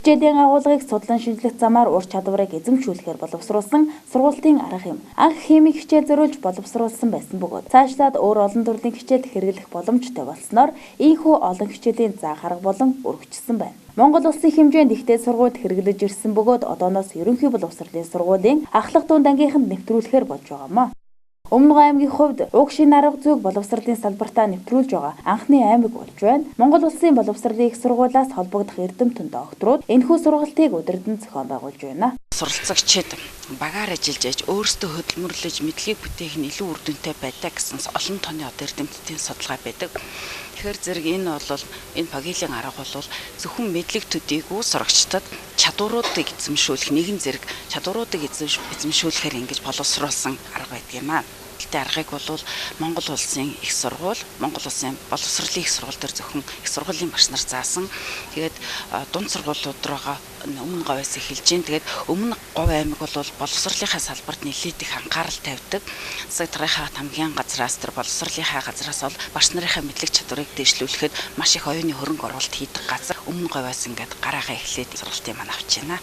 Хичээлийн агуулгыг судлан шинжлэх замаар ур чадварыг эзэмшүүлэхээр боловсруулсан сургуулийн арга юм. Анх химийн хичээл зориулж боловсруулсан байсан бөгөөд цаашлаад өөр олон төрлийн хичээлд хэрэглэх боломжтой болсноор ийхүү олон хичээлийн зах арга болон өргөжсөн байна. Монгол улсын хэмжээнд ихтэй сургуульд хэрэглэж ирсэн бөгөөд одооноос ерөнхий боловсролын сургуулийн ахлах дунд ангийнханд нэвтрүүлэхээр болж байгаамаа. Өмнөг аймгийн хувьд уг шин арга зүйг боловсролын салбартаа нэвтрүүлж байгаа анхны аймаг болж байна. Монгол улсын боловсролын их сургуулиас холбогдох эрдэмтэн докторууд энэхүү сургалтыг удирдан зохион байгуулж байна. Суралцагчид багаар ажиллаж аж өөрсдөө хөдөлмөрлөж мэдлэгийг бүтээх нь илүү үр дүнтэй байдаг гэсэн олон тооны эрдэмтдийн судалгаа байдаг. Тэгэхээр зэрэг энэ пагилийн арга бол зөвхөн мэдлэг төдийгүй сурагчдад чадваруудыг эзэмшүүлэх нэгэн зэрэг чадваруудыг эзэмшүүлэхээр ингэж боловсруулсан арга байдаг юм аа. Гэхдээ аргыг бол Монгол улсын их сургууль, Монгол улсын боловсролын их сургууль дээр зөвхөн их сургуулийн багш нар заасан. Тэгээд дунд сургуулиуд руугаа өмнө говьоос эхэлж гин. Тэгээд өмнө говь аймаг бол боловсролынхаа салбарт нэлээд их анхаарал тавьдаг. Засаг даргынхаа хамгийн газраас тэр боловсролынхаа газраас бол багш нарынхаа мэдлэг чадварыг дэвшлүүлэхэд маш их оюуны хөрөнгө оруулалт хийдэг газар өмнө говьоос ингээд гараагаа эхлээд сургалтын маань авч байна.